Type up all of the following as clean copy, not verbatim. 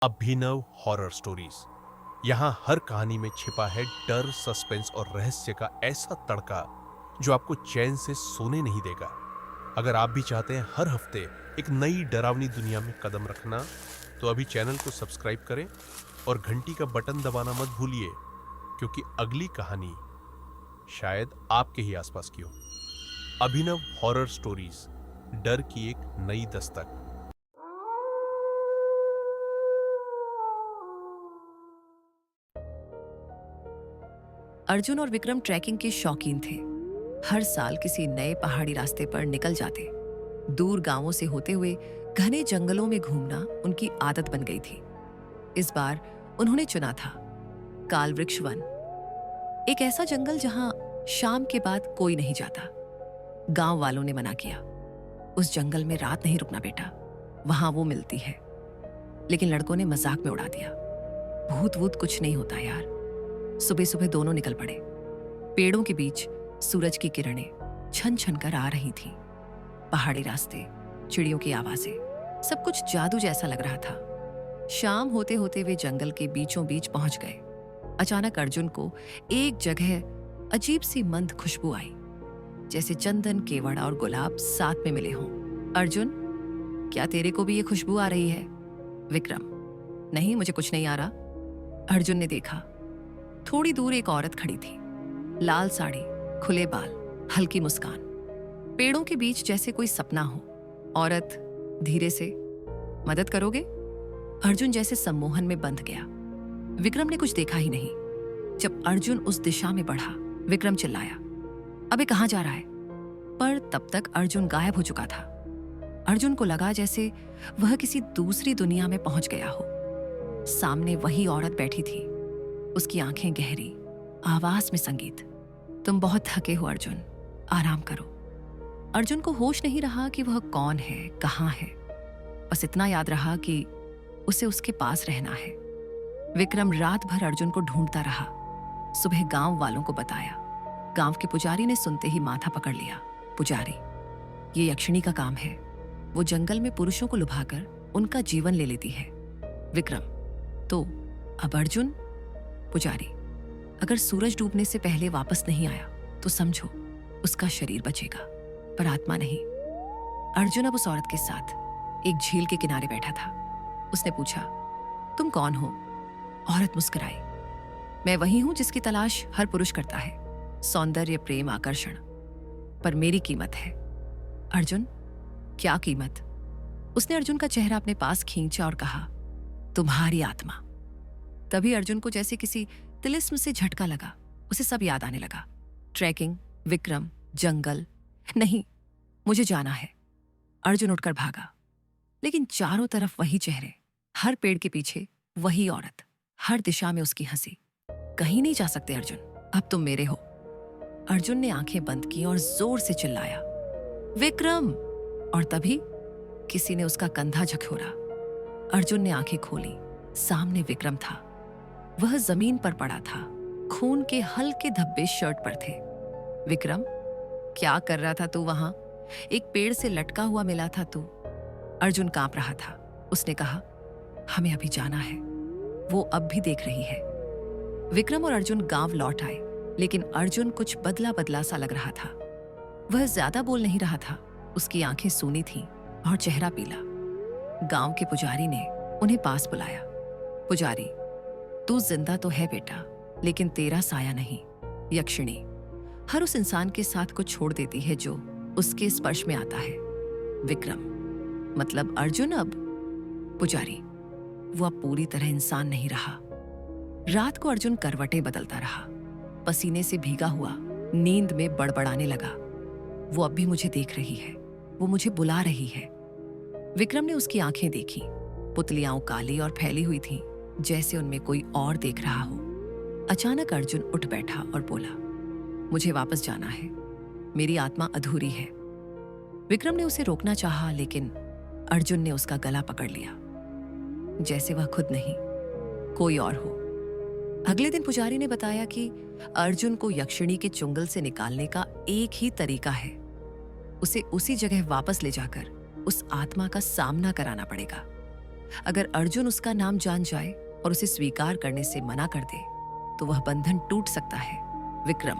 अभिनव horror stories. यहाँ हर कहानी में छिपा है डर, सस्पेंस और रहस्य का ऐसा तड़का जो आपको चैन से सोने नहीं देगा। अगर आप भी चाहते हैं हर हफ्ते एक नई डरावनी दुनिया में कदम रखना, तो अभी चैनल को सब्सक्राइब करें और घंटी का बटन दबाना मत भूलिए, क्योंकि अगली कहानी शायद आपके ही आसपास की हो। अभिनव हॉरर स्टोरीज, डर की एक नई दस्तक। अर्जुन और विक्रम ट्रैकिंग के शौकीन थे। हर साल किसी नए पहाड़ी रास्ते पर निकल जाते। दूर गांवों से होते हुए घने जंगलों में घूमना उनकी आदत बन गई थी। इस बार उन्होंने चुना था काल वृक्ष वन, एक ऐसा जंगल जहां शाम के बाद कोई नहीं जाता। गांव वालों ने मना किया, उस जंगल में रात नहीं रुकना बेटा, वहां वो मिलती है। लेकिन लड़कों ने मजाक में उड़ा दिया, भूत वूत कुछ नहीं होता यार। सुबह सुबह दोनों निकल पड़े। पेड़ों के बीच सूरज की किरणें छन छन कर आ रही थीं। पहाड़ी रास्ते, चिड़ियों की आवाजें, सब कुछ जादू जैसा लग रहा था। शाम होते होते वे जंगल के बीचों बीच पहुंच गए। अचानक अर्जुन को एक जगह अजीब सी मंद खुशबू आई, जैसे चंदन, केवड़ा और गुलाब साथ में मिले हों। अर्जुन, क्या तेरे को भी ये खुशबू आ रही है? विक्रम, नहीं, मुझे कुछ नहीं आ रहा। अर्जुन ने देखा, थोड़ी दूर एक औरत खड़ी थी। लाल साड़ी, खुले बाल, हल्की मुस्कान, पेड़ों के बीच जैसे कोई सपना हो। औरत धीरे से, मदद करोगे? अर्जुन जैसे सम्मोहन में बंध गया। विक्रम ने कुछ देखा ही नहीं। जब अर्जुन उस दिशा में बढ़ा, विक्रम चिल्लाया, अबे कहां जा रहा है? पर तब तक अर्जुन गायब हो चुका था। अर्जुन को लगा जैसे वह किसी दूसरी दुनिया में पहुंच गया हो। सामने वही औरत बैठी थी, उसकी आंखें गहरी, आवाज में संगीत। तुम बहुत थके हो अर्जुन, आराम करो। अर्जुन को होश नहीं रहा कि वह कौन है, कहां है। बस इतना याद रहा कि उसे उसके पास रहना है। विक्रम रात भर अर्जुन को ढूंढता रहा। सुबह गांव वालों को बताया। गांव के पुजारी ने सुनते ही माथा पकड़ लिया। पुजारी, ये यक्षिणी का काम है। वो जंगल में पुरुषों को लुभाकर उनका जीवन ले लेती है। विक्रम, तो अब अर्जुन? पुजारी, अगर सूरज डूबने से पहले वापस नहीं आया तो समझो उसका शरीर बचेगा, पर आत्मा नहीं। अर्जुन अब उस औरत के साथ एक झील के किनारे बैठा था। उसने पूछा, तुम कौन हो? औरत मुस्कुराई, मैं वही हूं जिसकी तलाश हर पुरुष करता है, सौंदर्य, प्रेम, आकर्षण। पर मेरी कीमत है। अर्जुन, क्या कीमत? उसने अर्जुन का चेहरा अपने पास खींचा और कहा, तुम्हारी आत्मा। तभी अर्जुन को जैसे किसी तिलिस्म से झटका लगा। उसे सब याद आने लगा। ट्रैकिंग, विक्रम, जंगल। नहीं, मुझे जाना है। अर्जुन उठकर भागा, लेकिन चारों तरफ वही चेहरे, हर पेड़ के पीछे वही औरत, हर दिशा में उसकी हंसी। कहीं नहीं जा सकते अर्जुन, अब तुम मेरे हो। अर्जुन ने आंखें बंद की और जोर से चिल्लाया, विक्रम! और तभी किसी ने उसका कंधा झकझोरा। अर्जुन ने आंखें खोली। सामने विक्रम था। वह जमीन पर पड़ा था, खून के हल्के धब्बे शर्ट पर थे। विक्रम, क्या कर रहा था तू वहां? एक पेड़ से लटका हुआ मिला था तू। अर्जुन कांप रहा था। उसने कहा, हमें अभी जाना है, वो अब भी देख रही है। विक्रम और अर्जुन गांव लौट आए, लेकिन अर्जुन कुछ बदला बदला सा लग रहा था। वह ज्यादा बोल नहीं रहा था। उसकी आंखें सूनी थीं और चेहरा पीला। गांव के पुजारी ने उन्हें पास बुलाया। पुजारी, तू जिंदा तो है बेटा, लेकिन तेरा साया नहीं। यक्षिणी हर उस इंसान के साथ को छोड़ देती है जो उसके स्पर्श में आता है। विक्रम, मतलब अर्जुन अब? पुजारी, वो अब पूरी तरह इंसान नहीं रहा। रात को अर्जुन करवटें बदलता रहा, पसीने से भीगा हुआ, नींद में बड़बड़ाने लगा। वो अब भी मुझे देख रही है, वो मुझे बुला रही है। विक्रम ने उसकी आंखें देखी। पुतलियां काली और फैली हुई थीं, जैसे उनमें कोई और देख रहा हो। अचानक अर्जुन उठ बैठा और बोला, मुझे वापस जाना है, मेरी आत्मा अधूरी है। विक्रम ने उसे रोकना चाहा, लेकिन अर्जुन ने उसका गला पकड़ लिया, जैसे वह खुद नहीं, कोई और हो। अगले दिन पुजारी ने बताया कि अर्जुन को यक्षिणी के चुंगल से निकालने का एक ही तरीका है। उसे उसी जगह वापस ले जाकर उस आत्मा का सामना कराना पड़ेगा। अगर अर्जुन उसका नाम जान जाए और उसे स्वीकार करने से मना कर दे तो वह बंधन टूट सकता है, विक्रम।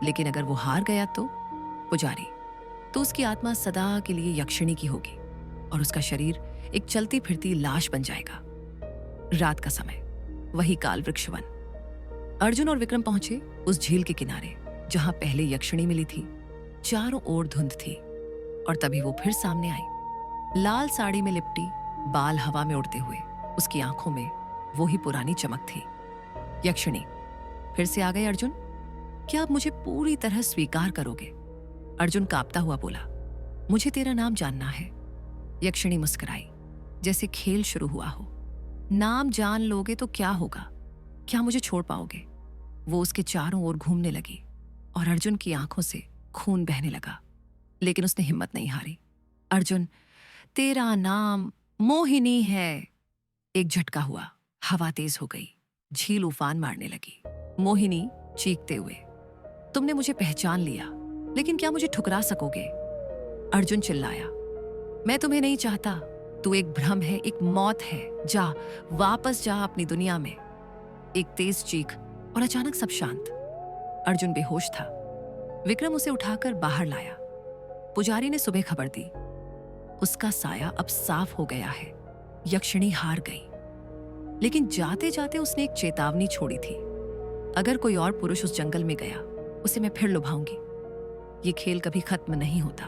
लेकिन अगर वो हार गया तो पुजारी, तो उसकी आत्मा सदा के लिए यक्षिणी की होगी और उसका शरीर एक चलती फिरती लाश बन जाएगा। रात का समय, वही काल वृक्ष वन। अर्जुन और विक्रम पहुंचे उस झील के किनारे जहां पहले यक्षिणी मिली थी। चारों ओर धुंध थी और तभी वो फिर सामने आई, लाल साड़ी में लिपटी, बाल हवा में उड़ते हुए। उसकी आंखों में वो ही पुरानी चमक थी। यक्षिणी, फिर से आ गए अर्जुन, क्या आप मुझे पूरी तरह स्वीकार करोगे? अर्जुन कांपता हुआ बोला, मुझे तेरा नाम जानना है। यक्षिणी मुस्कुराई, जैसे खेल शुरू हुआ हो। नाम जान लोगे तो क्या होगा? क्या मुझे छोड़ पाओगे? वो उसके चारों ओर घूमने लगी और अर्जुन की आंखों से खून बहने लगा, लेकिन उसने हिम्मत नहीं हारी। अर्जुन, तेरा नाम मोहिनी है। एक झटका हुआ, हवा तेज हो गई, झील उफान मारने लगी। मोहिनी चीखते हुए, तुमने मुझे पहचान लिया, लेकिन क्या मुझे ठुकरा सकोगे? अर्जुन चिल्लाया, मैं तुम्हें नहीं चाहता। तू एक भ्रम है, एक मौत है। जा, वापस जा अपनी दुनिया में। एक तेज चीख और अचानक सब शांत। अर्जुन बेहोश था। विक्रम उसे उठाकर बाहर लाया। पुजारी ने सुबह खबर दी, उसका साया अब साफ हो गया है। यक्षिणी हार गई, लेकिन जाते जाते उसने एक चेतावनी छोड़ी थी, अगर कोई और पुरुष उस जंगल में गया उसे मैं फिर लुभाऊंगी। ये खेल कभी खत्म नहीं होता।